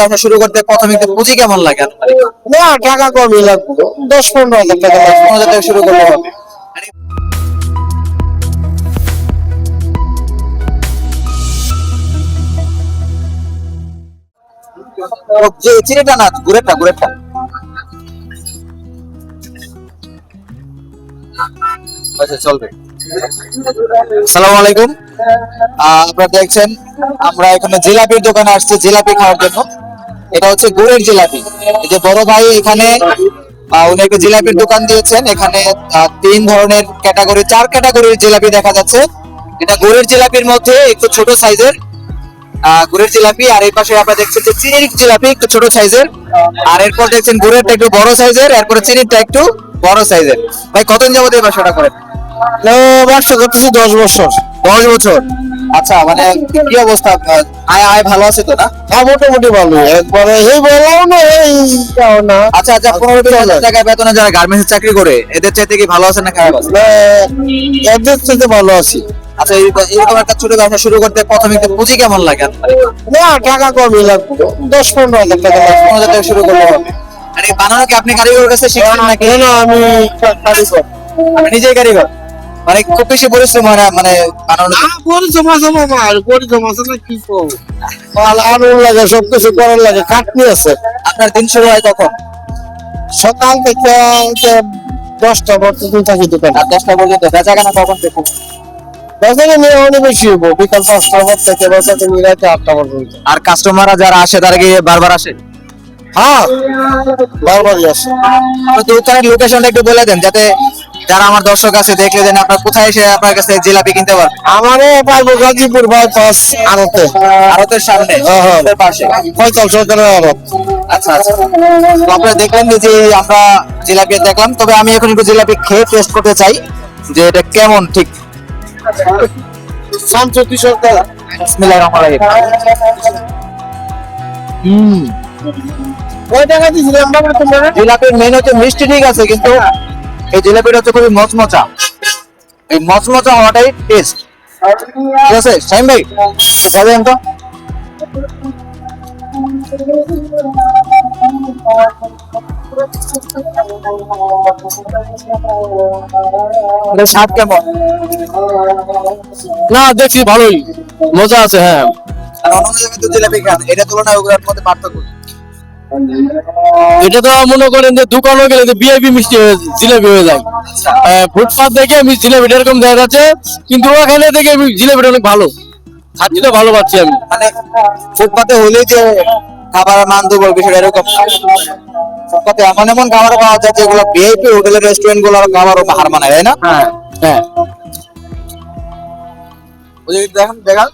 ব্যবসা শুরু করতে প্রথমে একটু পুঁজি কেমন লাগে? না, টাকা কমই লাগবে, 10-15 হাজার টাকা লাগবে। 15,000 টাকা শুরু করলে হবে। যে চিনিটা না, গুড়েরটা গুড়েরটা। আচ্ছা চলবে। আসসালামু আলাইকুম। আপনারা দেখছেন আমরা এখানে জিলাপির দোকানে আসছি জিলাপি খাওয়ার জন্য। এটা হচ্ছে গুড়ের জিলাপি। এই যে বড় ভাই এখানে উনি একটা জিলাপির দোকান দিয়েছেন। এখানে 3 ধরনের ক্যাটাগরি, 4 ক্যাটাগরির জিলাপি দেখা যাচ্ছে। এটা গুড়ের জিলাপির মধ্যে একটু ছোট সাইজের গুড়ের জিলাপি, আর এই পাশে আপনারা দেখছেন যে চিনির জিলাপি একটু ছোট সাইজের, আর এরপর দেখছেন গুড়েরটা একটু বড় সাইজের, এরপরে চিনিরটা একটু বড় সাইজের। ভাই কতদিন যাবত এই ব্যবসাটা করেন? ব্যবসা করতেছি 10 বছর। 10 বছর। আচ্ছা, মানে কি অবস্থা, আয় আয় ভালো আছে তো না? হ্যাঁ, মোটামুটি ভালো, একবারে এই বলাও না এইটাও না। আচ্ছা আচ্ছা, 15,000 টাকা বেতনে যারা গার্মেন্টসে চাকরি করে এদের চাইতে কি ভালো আছে না খারাপ আছে? এদের থেকে ভালো আছি। আচ্ছা, এরকম একটা ছোট ব্যবসা শুরু করতে প্রথমে একটু পুঁজি কেমন লাগে? না, টাকা কমই লাগবে, 10-15 হাজার টাকা লাগবে। 15,000 টাকা শুরু করলে হবে। আর এই বানানো কি আপনি কারিগরের কাছে শিখছেন নাকি? না, আমি কারিগর। আপনি নিজেই কারিগর? মানে খুব বেশি পরিশ্রম হয় না মানে বানানো? পরিশ্রম আছে বাবা, পরিশ্রম আছে না, কি করবো, আগুন লাগে, সবকিছু করার লাগে, খাটনি আছে। আপনার দিন শুরু হয় কখন? সকাল থেকে 10টা পর্যন্ত থাকি দোকানে। রাত 10টা পর্যন্ত। বেচা কেনা কখন দেখুন? বেচাকে নিয়ে অনেক বেশি হবো, বিকাল 5টার পর থেকে বেচাকে নিয়ে রাতে 8টা পর্যন্ত। আর কাস্টমাররা যারা আসে তারা কি বারবার আসে? হ্যাঁ, বারবারই আসে। তো দোকানের লোকেশনটা একটু বলে দেন, যাতে যারা আমার দর্শক আছে দেখলে যেন আপনার কোথায় এসে আপনার কাছে জিলাপি কিনতে পারবে। আমারও পাইবো গাজীপুর বাইপাস আড়তে, আড়তের সামনে, হ্যাঁ, হ্যাঁ। আড়তের পাশে। ফয়সাল সরকারের আড়ত। আচ্ছা আচ্ছা, তো আপনারা দেখলেন যে আমরা জিলাপি দেখলাম, তবে আমি এখন একটু জিলাপি খেয়ে টেস্ট করতে চাই যে এটা কেমন ঠিক। শামসুদ্দি সরকার। বিসমিল্লাহির রহমানির রহিম। কয় টাকা দিয়েছিলাম বাবা তোমরা? জিলাপির মেন হচ্ছে মিষ্টি ঠিক আছে, কিন্তু এই জিলাপিটা হচ্ছে খুবই মচমচা। এই মচমচা হওয়াটাই টেস্ট। ঠিক আছে শাহিম ভাই, যাবেন তো? এটার স্বাদ কেমন? না, দেখছি ভালোই মজা আছে। হ্যাঁ, আর অন্য জায়গায় তো জিলাপি খান, এটা তুলনায় ওগুলোর মধ্যে পার্থক্য কি? এটা তো মনে করেন যে দোকানে গেলে যে ভিআইপি মিষ্টি জিলেবি হয়ে যায়। ফুটপাত দেখে আমি জিলেবিটা এরকম দেখা যাচ্ছে, কিন্তু ওখানে দেখে জিলেবিটা অনেক ভালো, খাচ্ছি তো ভালো পাচ্ছি আমি। মানে ফুটপাতে হলেই যে খাবারের মান দুর্বল বিষয়টা এরকম না। ফুটপাতে এমন এমন খাবার পাওয়া যায় যেগুলো ভিআইপি হোটেলের রেস্টুরেন্ট গুলোর খাবারও হার মানায়, তাই না? হ্যাঁ, হ্যাঁ। ওই যে দেখেন দেখান